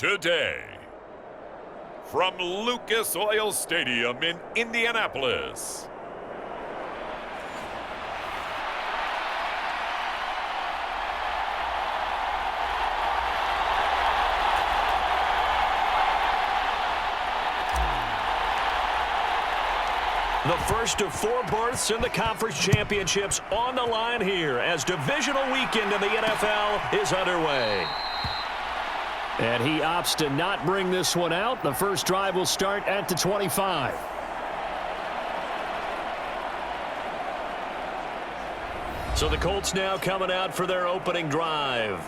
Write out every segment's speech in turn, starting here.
today. From Lucas Oil Stadium in Indianapolis. The first of 4 berths in the conference championships on the line here as divisional weekend in the NFL is underway. And he opts to not bring this one out. The first drive will start at the 25. So the Colts now coming out for their opening drive.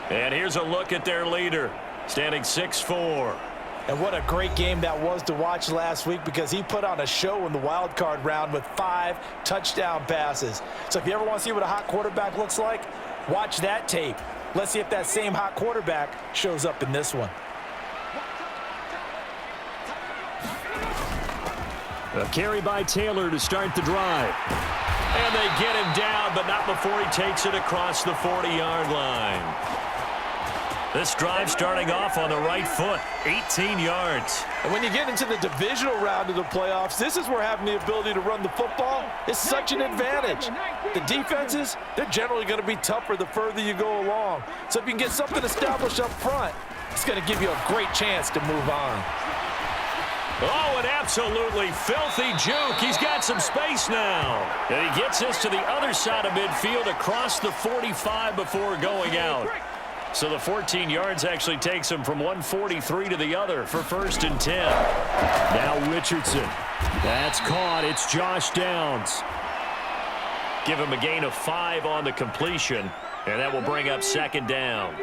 And here's a look at their leader, standing 6'4". And what a great game that was to watch last week, because he put on a show in the wild card round with 5 touchdown passes. So if you ever want to see what a hot quarterback looks like, watch that tape. Let's see if that same hot quarterback shows up in this one. A carry by Taylor to start the drive. And they get him down, but not before he takes it across the 40-yard line. This drive starting off on the right foot, 18 yards. And when you get into the divisional round of the playoffs, this is where having the ability to run the football is such an advantage. The defenses, they're generally going to be tougher the further you go along. So if you can get something established up front, it's going to give you a great chance to move on. Oh, an absolutely filthy juke. He's got some space now. And he gets this to the other side of midfield across the 45 before going out. So the 14 yards actually takes him from 143 to the other for 1st and 10. Now Richardson. That's caught. It's Josh Downs. Give him a gain of 5 on the completion, and that will bring up 2nd down.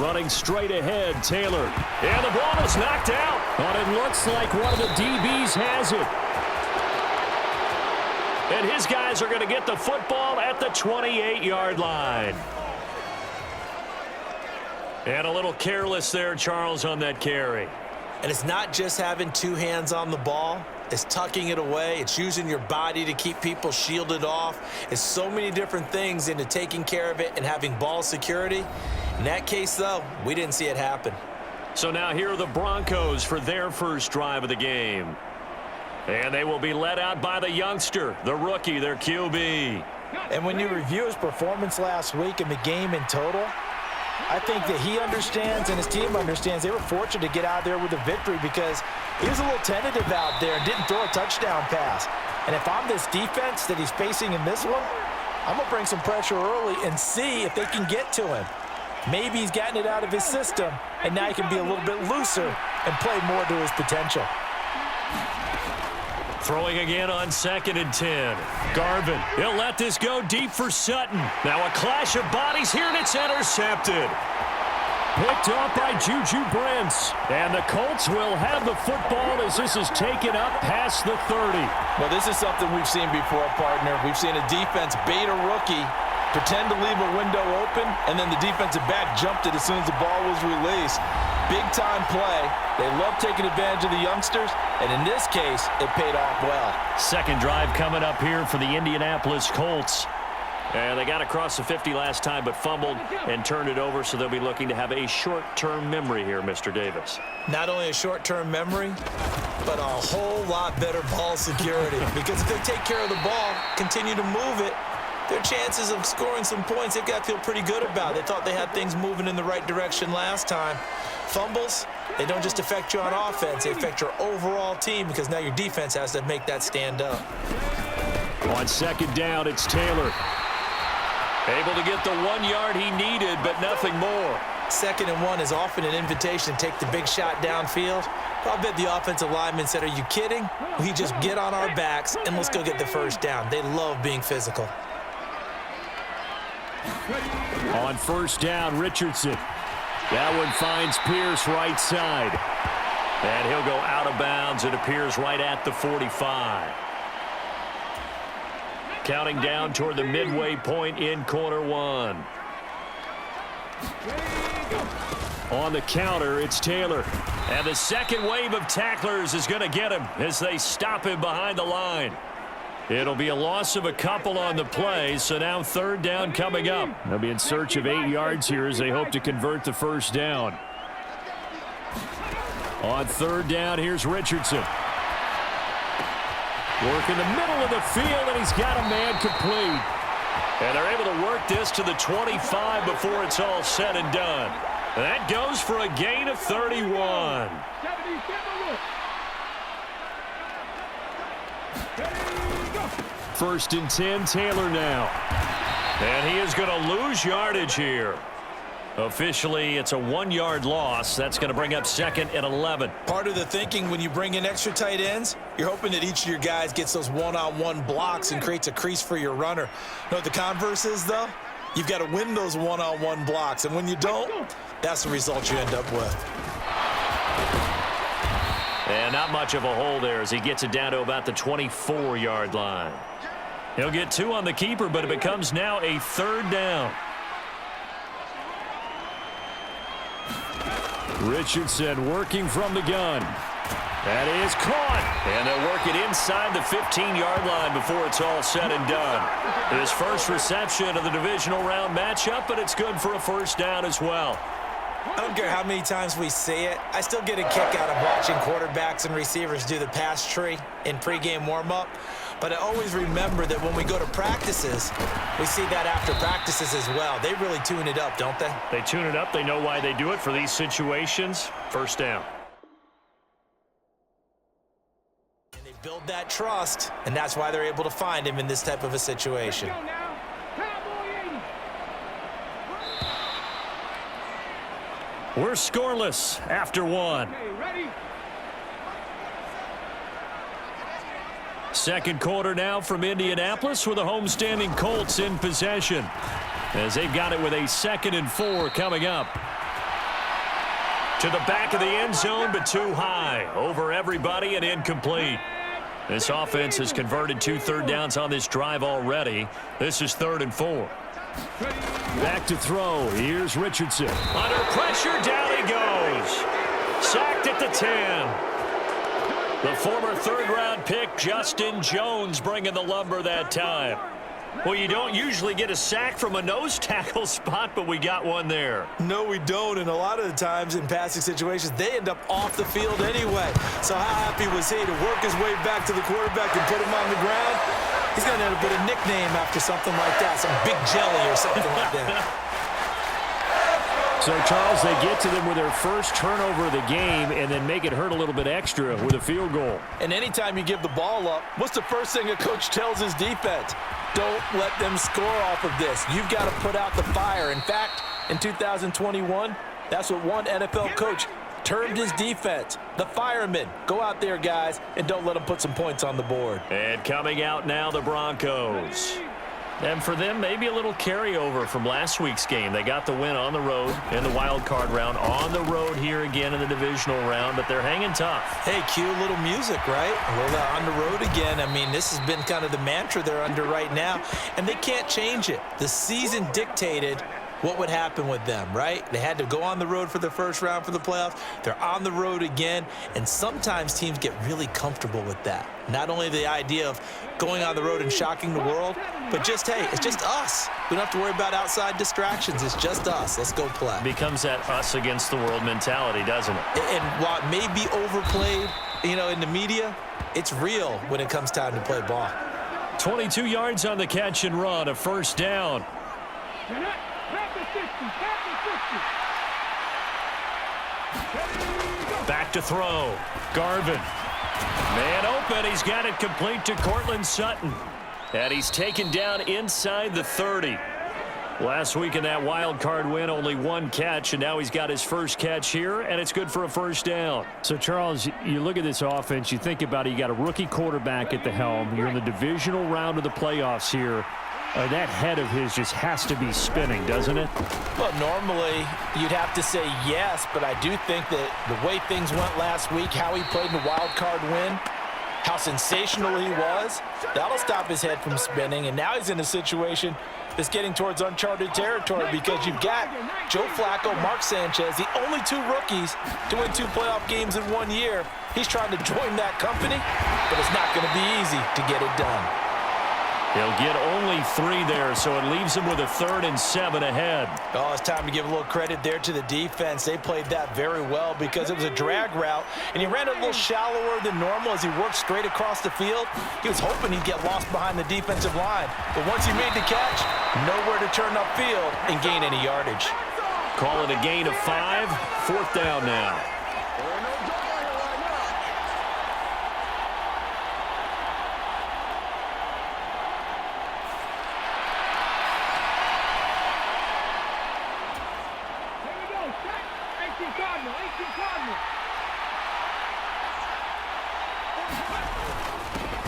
Running straight ahead, Taylor. And the ball is knocked out. But it looks like one of the DBs has it. And his guys are going to get the football at the 28-yard line. And a little careless there, Charles, on that carry. And it's not just having 2 hands on the ball. It's tucking it away. It's using your body to keep people shielded off. It's so many different things into taking care of it and having ball security. In that case, though, we didn't see it happen. So now here are the Broncos for their first drive of the game. And they will be led out by the youngster, the rookie, their QB. And when you review his performance last week and the game in total, I think that he understands and his team understands they were fortunate to get out there with a victory, because he was a little tentative out there and didn't throw a touchdown pass. And if I'm this defense that he's facing in this one, I'm going to bring some pressure early and see if they can get to him. Maybe he's gotten it out of his system, and now he can be a little bit looser and play more to his potential. Throwing again on 2nd and 10. Garvin, he'll let this go deep for Sutton. Now a clash of bodies here, and it's intercepted. Picked up by Juju Brents. And the Colts will have the football as this is taken up past the 30. Well, this is something we've seen before, partner. We've seen a defense bait a rookie, pretend to leave a window open, and then the defensive back jumped it as soon as the ball was released. Big-time play. They love taking advantage of the youngsters, and in this case, it paid off well. Second drive coming up here for the Indianapolis Colts. And they got across the 50 last time, but fumbled and turned it over, so they'll be looking to have a short-term memory here, Mr. Davis. Not only a short-term memory, but a whole lot better ball security. Because if they take care of the ball, continue to move it, their chances of scoring some points, they've got to feel pretty good about. They thought they had things moving in the right direction last time. Fumbles, they don't just affect you on offense, they affect your overall team, because now your defense has to make that stand up. On 2nd down, it's Taylor. Able to get the 1 yard he needed, but nothing more. 2nd and 1 is often an invitation to take the big shot downfield. I bet the offensive lineman said, "Are you kidding? We just get on our backs and let's go get the first down." They love being physical. On 1st down, Richardson. That one finds Pierce right side. And he'll go out of bounds. It appears right at the 45. Counting down toward the midway point in quarter 1. On the counter, it's Taylor. And the second wave of tacklers is going to get him as they stop him behind the line. It'll be a loss of a couple on the play, so now third down coming up. They'll be in search of 8 yards here as they hope to convert the first down. On third down, here's Richardson. Work in the middle of the field, and he's got a man complete. And they're able to work this to the 25 before it's all said and done. That goes for a gain of 31. First and 10, Taylor now. And he is going to lose yardage here. Officially, it's a 1-yard loss. That's going to bring up second and 11. Part of the thinking when you bring in extra tight ends, you're hoping that each of your guys gets those one-on-one blocks and creates a crease for your runner. You know what the converse is, though? You've got to win those one-on-one blocks, and when you don't, that's the result you end up with. And not much of a hole there as he gets it down to about the 24-yard line. He'll get 2 on the keeper, but it becomes now a third down. Richardson working from the gun. That is caught. And they'll work it inside the 15-yard line before it's all said and done. His first reception of the divisional round matchup, but it's good for a first down as well. I don't care how many times we say it. I still get a kick out of watching quarterbacks and receivers do the pass tree in pregame warm-up. But I always remember that when we go to practices, we see that after practices as well. They really tune it up, don't they? They tune it up. They know why they do it for these situations. First down. And they build that trust, and that's why they're able to find him in this type of a situation. We're scoreless after 1. Second quarter now from Indianapolis with the homestanding Colts in possession as they've got it with a 2nd and 4 coming up. To the back of the end zone, but too high. Over everybody and incomplete. This offense has converted 2 third downs on this drive already. This is 3rd and 4. Back to throw. Here's Richardson. Under pressure, down he goes. Sacked at the 10. The former third-round pick, Justin Jones, bringing the lumber that time. Well, you don't usually get a sack from a nose tackle spot, but we got one there. No, we don't, and a lot of the times in passing situations, they end up off the field anyway. So how happy was he to work his way back to the quarterback and put him on the ground? He's going to end up with a nickname after something like that, some big jelly or something like that. So, Charles, they get to them with their first turnover of the game and then make it hurt a little bit extra with a field goal. And anytime you give the ball up, what's the first thing a coach tells his defense? Don't let them score off of this. You've got to put out the fire. In fact, in 2021, that's what one NFL coach termed his defense, the firemen. Go out there, guys, and don't let them put some points on the board. And coming out now, the Broncos. And for them, maybe a little carryover from last week's game. They got the win on the road in the wild card round, on the road here again in the divisional round, but they're hanging tough. Hey, cue a little music, right? A little on the road again. I mean, this has been kind of the mantra they're under right now, and they can't change it. The season dictated what would happen with them, right? They had to go on the road for the first round for the playoffs. They're on the road again, and sometimes teams get really comfortable with that. Not only the idea of going on the road and shocking the world, but just, hey, it's just us. We don't have to worry about outside distractions. It's just us. Let's go play. Becomes that us against the world mentality, doesn't it? And while it may be overplayed, you know, in the media, it's real when it comes time to play ball. 22 yards on the catch and run, a first down. Back to throw. Garvin. Man open. He's got it complete to Cortland Sutton. And he's taken down inside the 30. Last week in that wild card win, only 1 catch, and now he's got his first catch here, and it's good for a first down. So, Charles, you look at this offense, you think about it, you got a rookie quarterback at the helm. You're in the divisional round of the playoffs here. That head of his just has to be spinning, doesn't it? Well, normally you'd have to say yes, but I do think that the way things went last week, how he played in the wild card win, how sensational he was, that'll stop his head from spinning. And now he's in a situation that's getting towards uncharted territory because you've got Joe Flacco, Mark Sanchez, the only 2 rookies to win 2 playoff games in 1 year. He's trying to join that company, but it's not going to be easy to get it done. He'll get only 3 there, so it leaves him with a 3rd and 7 ahead. Oh, it's time to give a little credit there to the defense. They played that very well because it was a drag route, and he ran it a little shallower than normal as he worked straight across the field. He was hoping he'd get lost behind the defensive line, but once he made the catch, nowhere to turn upfield and gain any yardage. Call it a gain of 5, 4th down now.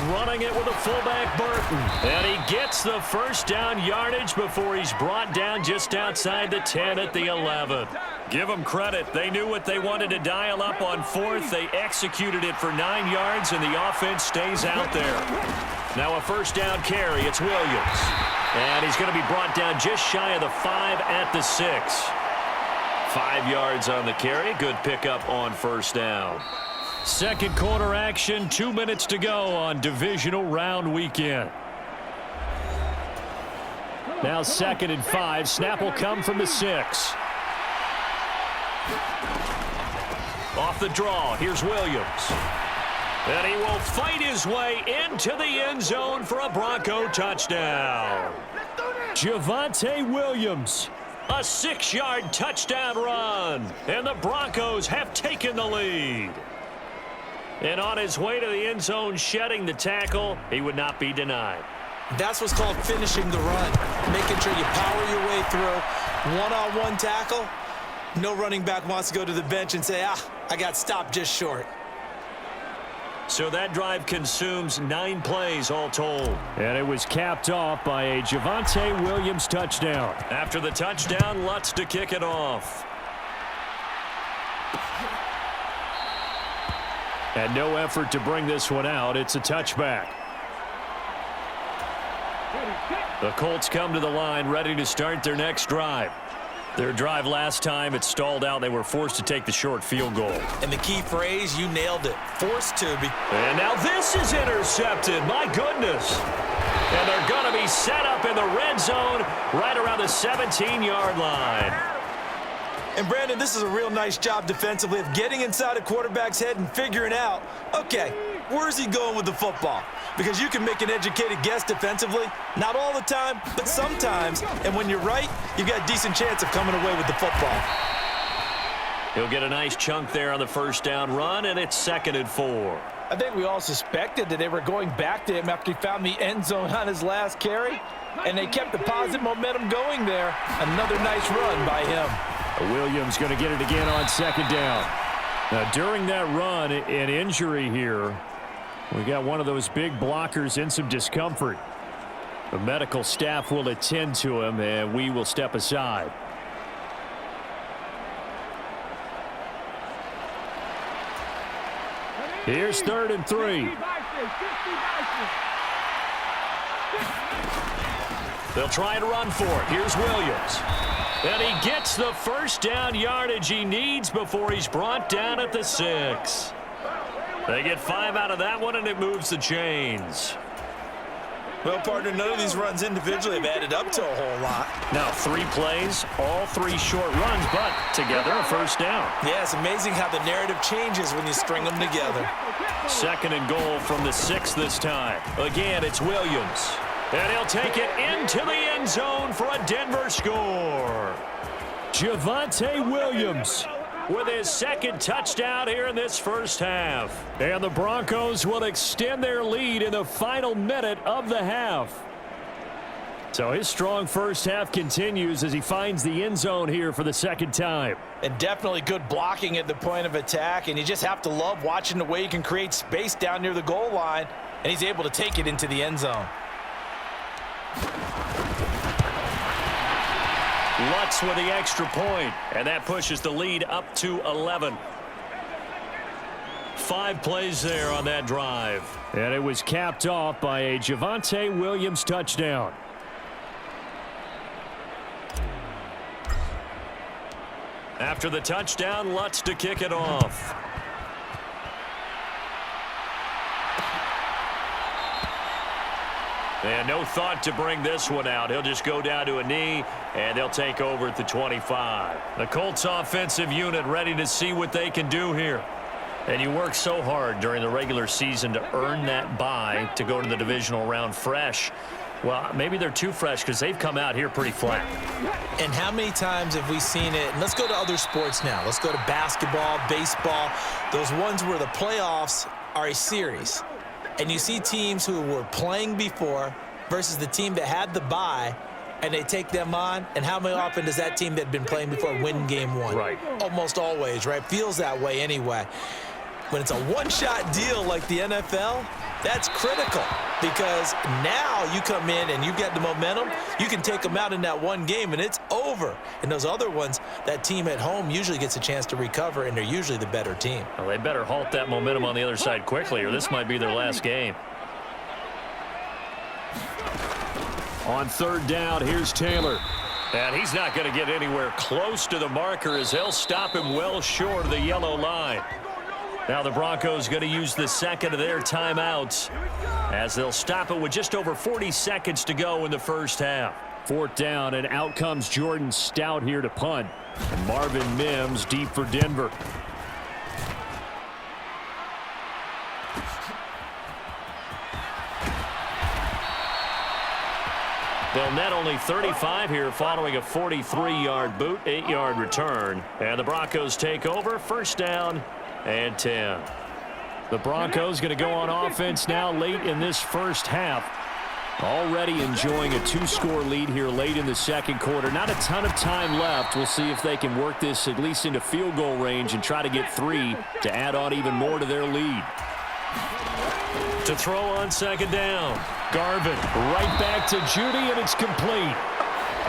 Running it with a fullback, Burton. And he gets the 1st down yardage before he's brought down just outside the 10 at the 11. Give them credit. They knew what they wanted to dial up on 4th. They executed it for 9 yards, and the offense stays out there. Now a 1st down carry. It's Williams. And he's going to be brought down just shy of the 5 at the 6. 5 yards on the carry. Good pickup on 1st down. Second quarter action, 2 minutes to go on divisional round weekend. Now 2nd and 5. Snap will come from the 6. Off the draw, here's Williams. And he will fight his way into the end zone for a Bronco touchdown. Javonte Williams. A 6-yard touchdown run. And the Broncos have taken the lead. And on his way to the end zone, shedding the tackle, he would not be denied. That's what's called finishing the run, making sure you power your way through. One-on-one tackle, no running back wants to go to the bench and say, I got stopped just short. So that drive consumes 9 plays all told. And it was capped off by a Javonte Williams touchdown. After the touchdown, Lutz to kick it off. And no effort to bring this one out. It's a touchback. The Colts come to the line ready to start their next drive. Their drive last time, it stalled out. They were forced to take the short field goal. And the key phrase, you nailed it. Forced to be. And now this is intercepted. My goodness. And they're going to be set up in the red zone right around the 17-yard line. And, Brandon, this is a real nice job defensively of getting inside a quarterback's head and figuring out, okay, where's he going with the football? Because you can make an educated guess defensively. Not all the time, but sometimes. And when you're right, you've got a decent chance of coming away with the football. He'll get a nice chunk there on the 1st down run, and it's 2nd and 4. I think we all suspected that they were going back to him after he found the end zone on his last carry. And they kept the positive momentum going there. Another nice run by him. Williams going to get it again on 2nd down. Now, during that run, an injury here. We got one of those big blockers in some discomfort. The medical staff will attend to him, and we will step aside. Here's 3rd and 3. They'll try and run for it. Here's Williams. And he gets the 1st down yardage he needs before he's brought down at the 6. They get 5 out of that one, and it moves the chains. Well, partner, none of these runs individually have added up to a whole lot. Now 3 plays, all 3 short runs, but together a 1st down. Yeah, it's amazing how the narrative changes when you string them together. 2nd and goal from the 6 this time. Again, it's Williams. And he'll take it into the end zone for a Denver score. Javonte Williams with his 2nd touchdown here in this 1st half. And the Broncos will extend their lead in the final minute of the half. So his strong 1st half continues as he finds the end zone here for the 2nd time. And definitely good blocking at the point of attack. And you just have to love watching the way he can create space down near the goal line. And he's able to take it into the end zone. Lutz with the extra point, and that pushes the lead up to 11. 5 plays there on that drive. And it was capped off by a Javonte Williams touchdown. After the touchdown, Lutz to kick it off. And no thought to bring this one out. He'll just go down to a knee, and they'll take over at the 25. The Colts offensive unit ready to see what they can do here. And you work so hard during the regular season to earn that bye to go to the divisional round fresh. Well, maybe they're too fresh because they've come out here pretty flat. And how many times have we seen it? And let's go to other sports now. Let's go to basketball, baseball, those ones where the playoffs are a series. And you see teams who were playing before versus the team that had the bye, and they take them on. And how often does that team that had been playing before win game one? Right. Almost always, right? Feels that way anyway. When it's a one-shot deal like the NFL, that's critical because now you come in and you get the momentum. You can take them out in that one game, and it's over. And those other ones, that team at home usually gets a chance to recover, and they're usually the better team. Well, they better halt that momentum on the other side quickly, or this might be their last game. On third down, here's Taylor. And he's not going to get anywhere close to the marker as they'll stop him well short of the yellow line. Now the Broncos going to use the second of their timeouts as they'll stop it with just over 40 seconds to go in the first half. Fourth down, and out comes Jordan Stout here to punt. And Marvin Mims deep for Denver. They'll net only 35 here following a 43-yard boot, 8-yard return. And the Broncos take over, first down and 10. The Broncos going to go on offense now late in this first half. Already enjoying a 2-score lead here late in the second quarter. Not a ton of time left. We'll see if they can work this at least into field goal range and try to get 3 to add on even more to their lead. To throw on second down. Garvin right back to Judy, and it's complete.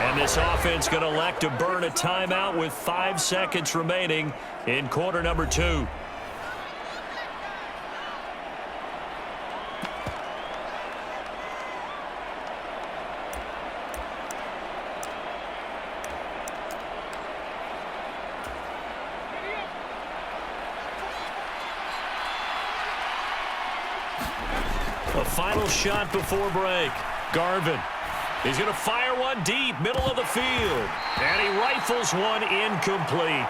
And this offense going to elect to burn a timeout with 5 seconds remaining in quarter number 2. A final shot before break. Garvin. He's going to fire one deep, middle of the field. And he rifles one incomplete.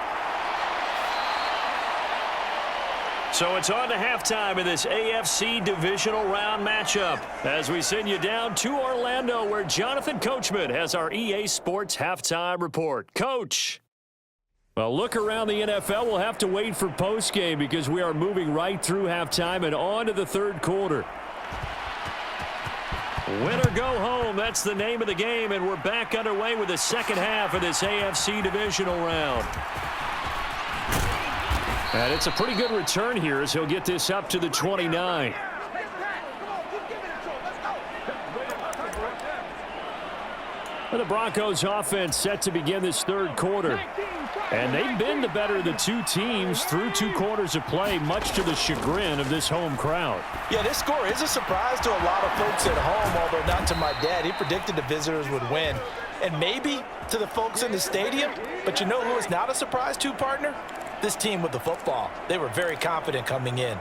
So it's on to halftime in this AFC divisional round matchup as we send you down to Orlando where Jonathan Coachman has our EA Sports halftime report. Coach. Well, look around the NFL. We'll have to wait for postgame because we are moving right through halftime and on to the third quarter. Win or go home, that's the name of the game, and we're back underway with the second half of this AFC divisional round. And it's a pretty good return here as he'll get this up to the 29. The Broncos offense set to begin this third quarter. And they've been the better of the two teams through 2 quarters of play, much to the chagrin of this home crowd. Yeah, this score is a surprise to a lot of folks at home, although not to my dad. He predicted the visitors would win. And maybe to the folks in the stadium. But you know who is not a surprise to, partner? This team with the football. They were very confident coming in.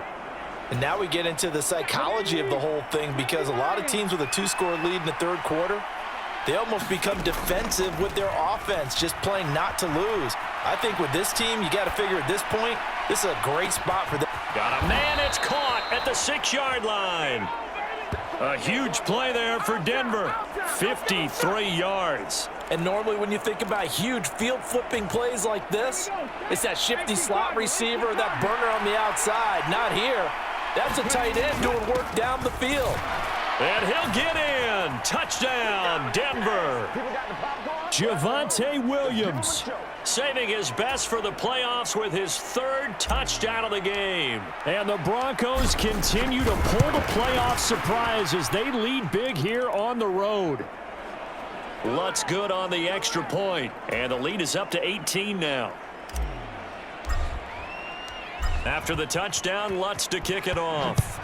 And now we get into the psychology of the whole thing because a lot of teams with a 2-score lead in the third quarter, they almost become defensive with their offense, just playing not to lose. I think with this team, you got to figure at this point, this is a great spot for them. Got a man, it's caught at the 6-yard line. A huge play there for Denver, 53 yards. And normally when you think about huge field-flipping plays like this, it's that shifty slot receiver, that burner on the outside. Not here. That's a tight end doing work down the field. And he'll get in. Touchdown, Denver. Javonte Williams saving his best for the playoffs with his 3rd touchdown of the game. And the Broncos continue to pull the playoff surprise as they lead big here on the road. Lutz good on the extra point, and the lead is up to 18 now. After the touchdown, Lutz to kick it off.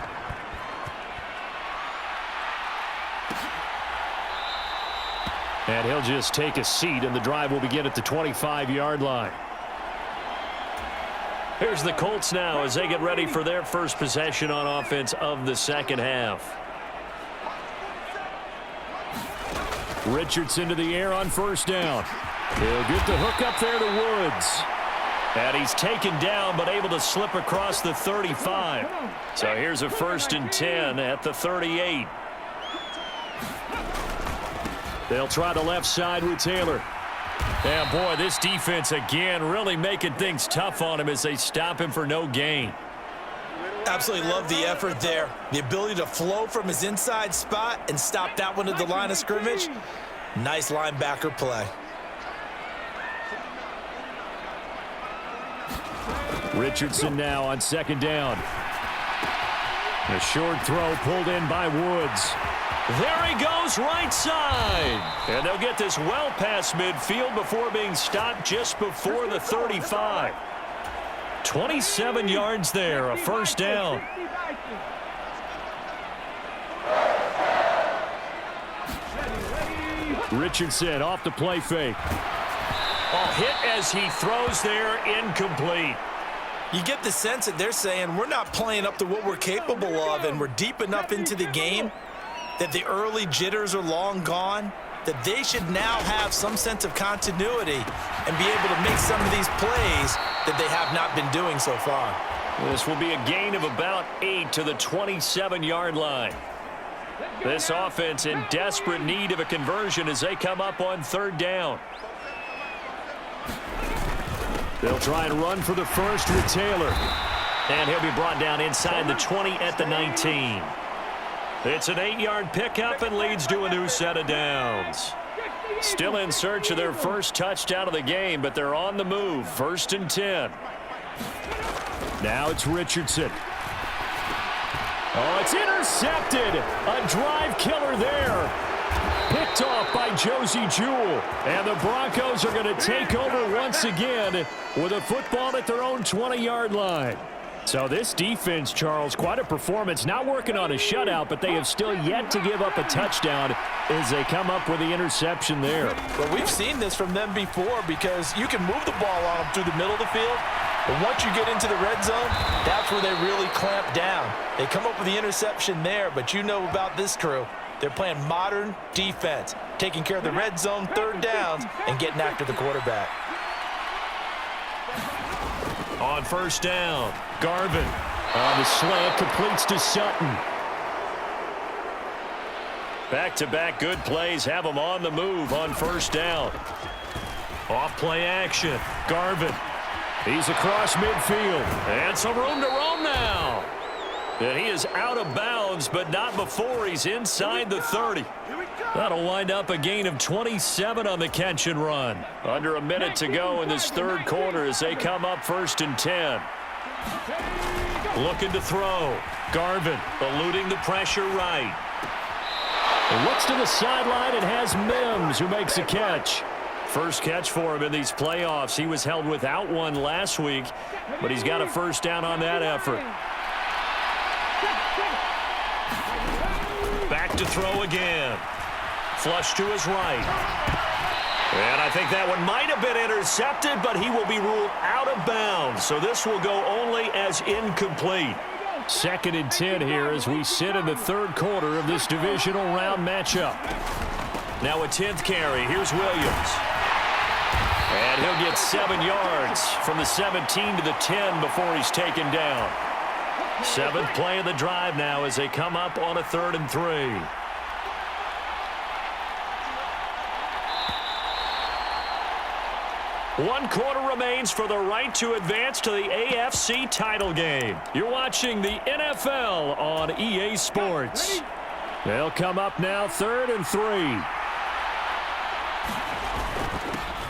And he'll just take a seat, and the drive will begin at the 25-yard line. Here's the Colts now as they get ready for their first possession on offense of the second half. Richardson to the air on first down. He'll get the hook up there to Woods. And he's taken down but able to slip across the 35. So here's a 1st and 10 at the 38. They'll try the left side with Taylor. And boy, this defense again really making things tough on him as they stop him for no gain. Absolutely love the effort there. The ability to flow from his inside spot and stop that one at the line of scrimmage. Nice linebacker play. Richardson now on 2nd down. A short throw pulled in by Woods. There he goes, right side. And they'll get this well past midfield before being stopped just before the 35. 27 yards there, a 1st down. Richardson off the play fake. Hit as he throws there, incomplete. You get the sense that they're saying we're not playing up to what we're capable of, and we're deep enough into the game that the early jitters are long gone, that they should now have some sense of continuity and be able to make some of these plays that they have not been doing so far. This will be a gain of about 8 to the 27-yard line. This offense in desperate need of a conversion as they come up on 3rd down. They'll try and run for the first with Taylor. And he'll be brought down inside the 20 at the 19. It's an 8-yard pickup and leads to a new set of downs. Still in search of their first touchdown of the game, but they're on the move. 1st and 10. Now it's Richardson. Oh, it's intercepted. A drive killer there. Picked off by Josie Jewell. And the Broncos are going to take over once again with a football at their own 20-yard line. So this defense, Charles, quite a performance. Not working on a shutout, but they have still yet to give up a touchdown as they come up with the interception there. Well, we've seen this from them before because you can move the ball on them through the middle of the field, but once you get into the red zone, that's where they really clamp down. They come up with the interception there, but you know about this crew. They're playing modern defense, taking care of the red zone 3rd downs and getting after the quarterback. On 1st down, Garvin on the slant completes to Sutton. Back-to-back good plays have them on the move on 1st down. Off play action, Garvin. He's across midfield and some room to roam now. And he is out of bounds, but not before he's inside the 30. That'll wind up a gain of 27 on the catch and run. Under a minute to go in this 3rd quarter as they come up 1st and 10. Looking to throw. Garvin eluding the pressure right. He looks to the sideline and has Mims who makes a catch. First catch for him in these playoffs. He was held without one last week, but he's got a 1st down on that effort. Back to throw again. Flush to his right. And I think that one might have been intercepted, but he will be ruled out of bounds. So this will go only as incomplete. 2nd and 10 here as we sit in the 3rd quarter of this divisional round matchup. Now a 10th carry. Here's Williams. And he'll get 7 yards from the 17 to the 10 before he's taken down. 7th play of the drive now as they come up on a 3rd and 3. One quarter remains for the right to advance to the AFC title game. You're watching the NFL on EA Sports. They'll come up now 3rd and 3.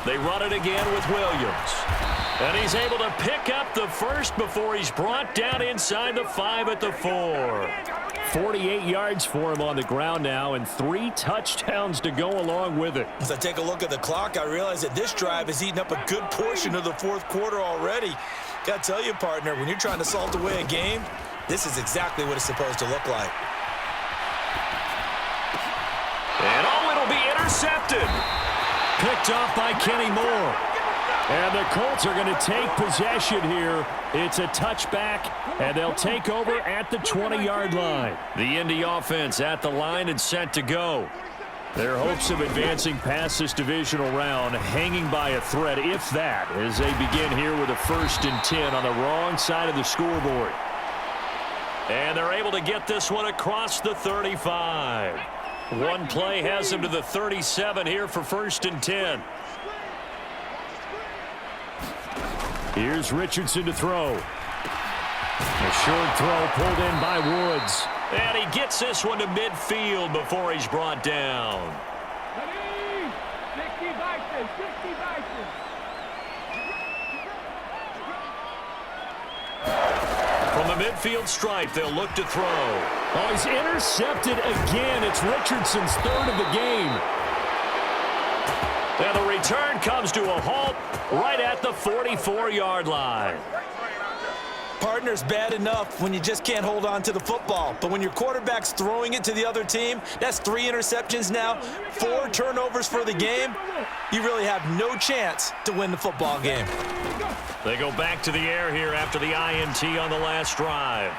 They run it again with Williams. And he's able to pick up the first before he's brought down inside the 5 at the 4. 48 yards for him on the ground now and 3 touchdowns to go along with it. As I take a look at the clock, I realize that this drive has eaten up a good portion of the 4th quarter already. Got to tell you, partner, when you're trying to salt away a game, this is exactly what it's supposed to look like. And it'll be intercepted. Picked off by Kenny Moore. And the Colts are going to take possession here. It's a touchback, and they'll take over at the 20-yard line. The Indy offense at the line and set to go. Their hopes of advancing past this divisional round hanging by a thread, if that, as they begin here with a 1st and 10 on the wrong side of the scoreboard. And they're able to get this one across the 35. One play has them to the 37 here for 1st and 10. Here's Richardson to throw. A short throw pulled in by Woods. And he gets this one to midfield before he's brought down. From the midfield stripe, they'll look to throw. Oh, he's intercepted again. It's Richardson's 3rd of the game. And the return comes to a halt right at the 44-yard line. Partner's bad enough when you just can't hold on to the football. But when your quarterback's throwing it to the other team, that's 3 interceptions now, 4 turnovers for the game. You really have no chance to win the football game. They go back to the air here after the INT on the last drive.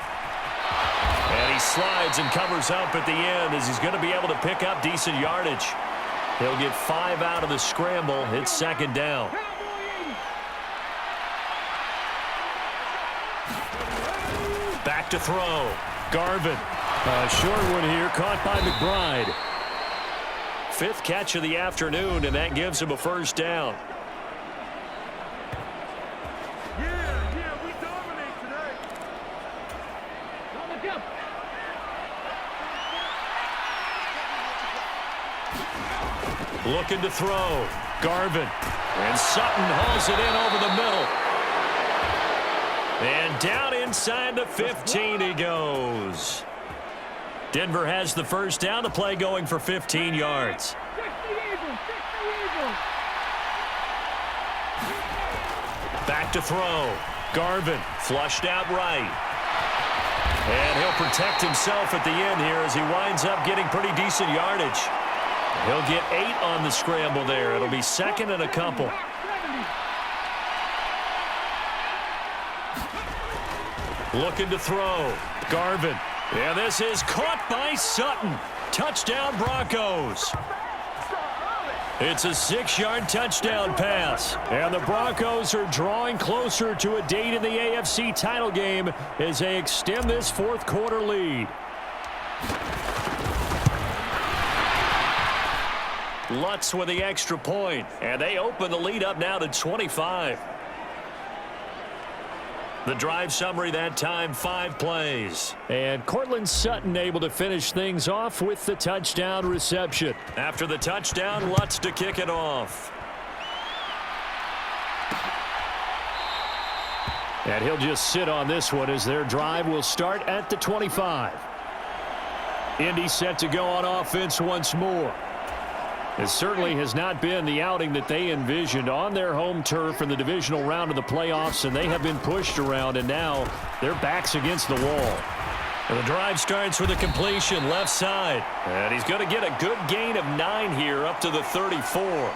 And he slides and covers up at the end as he's going to be able to pick up decent yardage. He'll get 5 out of the scramble. It's 2nd down. Back to throw. Garvin. A short one here, caught by McBride. 5th catch of the afternoon, and that gives him a 1st down. We dominate today. Looking to throw. Garvin. And Sutton hauls it in over the middle. And down inside the 15 he goes. Denver has the 1st down. The play going for 15 yards. Back to throw. Garvin flushed out right. And he'll protect himself at the end here as he winds up getting pretty decent yardage. He'll get 8 on the scramble there. It'll be 2nd and a couple. Looking to throw. Garvin. And this is caught by Sutton. Touchdown Broncos. It's a 6-yard touchdown pass. And the Broncos are drawing closer to a date in the AFC title game as they extend this 4th quarter lead. Lutz with the extra point. And they open the lead up now to 25. The drive summary that time, 5 plays. And Cortland Sutton able to finish things off with the touchdown reception. After the touchdown, Lutz to kick it off. And he'll just sit on this one as their drive will start at the 25. Indy set to go on offense once more. It certainly has not been the outing that they envisioned on their home turf in the divisional round of the playoffs, and they have been pushed around, and now their backs against the wall. And the drive starts with a completion left side, and he's going to get a good gain of 9 here up to the 34.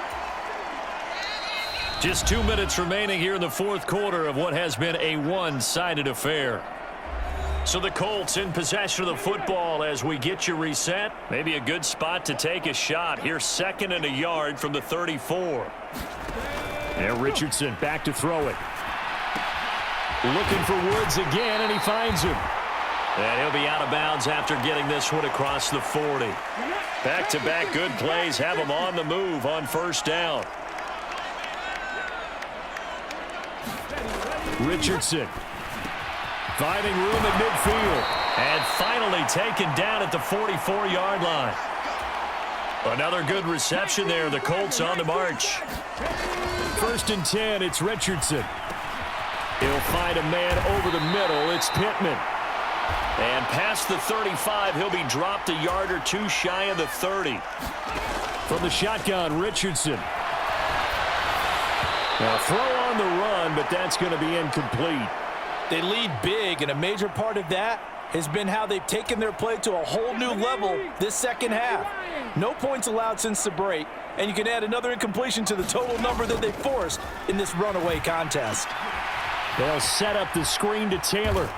Just 2 minutes remaining here in the 4th quarter of what has been a one-sided affair. So the Colts in possession of the football as we get you reset. Maybe a good spot to take a shot. Here's 2nd and a yard from the 34. And Richardson back to throw it. Looking for Woods again, and he finds him. And he'll be out of bounds after getting this one across the 40. Back-to-back good plays have him on the move on 1st down. Richardson. Finding room at midfield. And finally taken down at the 44-yard line. Another good reception there. The Colts on the march. 1st and 10, it's Richardson. He'll find a man over the middle. It's Pittman. And past the 35, he'll be dropped a yard or 2 shy of the 30. From the shotgun, Richardson. Now throw on the run, but that's going to be incomplete. They lead big, and a major part of that has been how they've taken their play to a whole new level this 2nd half. No points allowed since the break, and you can add another incompletion to the total number that they forced in this runaway contest. They'll set up the screen to Taylor.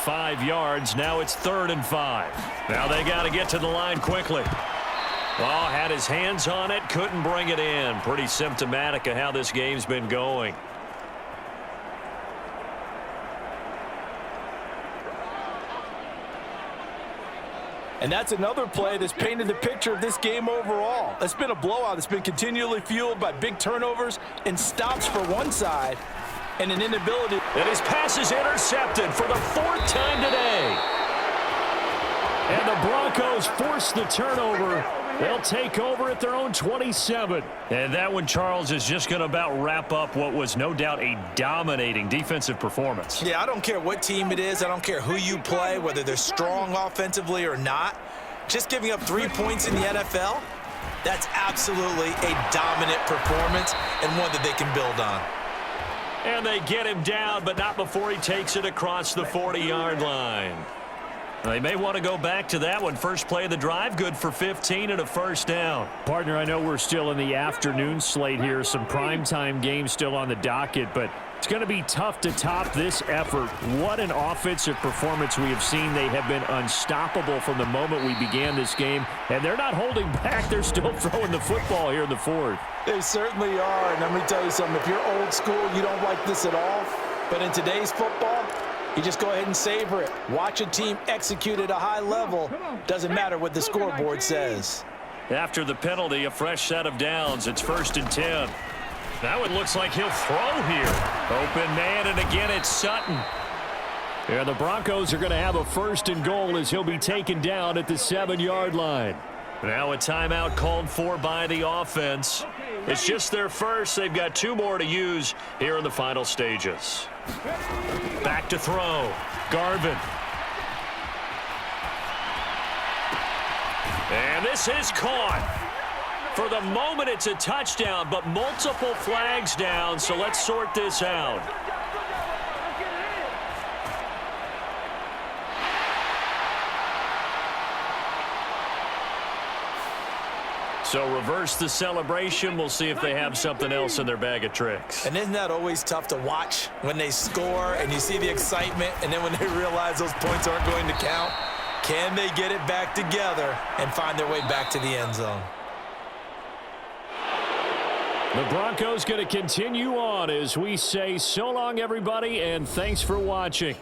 5 yards. Now it's 3rd and 5. Now they got to get to the line quickly. Oh, had his hands on it, couldn't bring it in. Pretty symptomatic of how this game's been going. And that's another play that's painted the picture of this game overall. It's been a blowout. It's been continually fueled by big turnovers and stops for one side and an inability. And his pass is intercepted for the 4th time today. And the Broncos force the turnover. They'll take over at their own 27. And that one, Charles, is just going to about wrap up what was no doubt a dominating defensive performance. Yeah, I don't care what team it is. I don't care who you play, whether they're strong offensively or not. Just giving up 3 points in the NFL, that's absolutely a dominant performance and one that they can build on. And they get him down, but not before he takes it across the 40-yard line. They may want to go back to that one. First play of the drive, good for 15 and a first down. Partner, I know we're still in the afternoon slate here. Some primetime games still on the docket, but it's going to be tough to top this effort. What an offensive performance we have seen. They have been unstoppable from the moment we began this game, and they're not holding back. They're still throwing the football here in the 4th. They certainly are, and let me tell you something. If you're old school, you don't like this at all, but in today's football, you just go ahead and savor it. Watch a team execute at a high level. Doesn't matter what the scoreboard says. After the penalty, a fresh set of downs. It's 1st and 10. Now it looks like he'll throw here. Open man, and again it's Sutton. Yeah, the Broncos are going to have a 1st and goal as he'll be taken down at the 7-yard line. Now a timeout called for by the offense. It's just their first. They've got 2 more to use here in the final stages. Back to throw. Garvin. And this is caught. For the moment, it's a touchdown, but multiple flags down, so let's sort this out. So reverse the celebration. We'll see if they have something else in their bag of tricks. And isn't that always tough to watch when they score and you see the excitement, and then when they realize those points aren't going to count? Can they get it back together and find their way back to the end zone? The Broncos going to continue on as we say so long, everybody, and thanks for watching.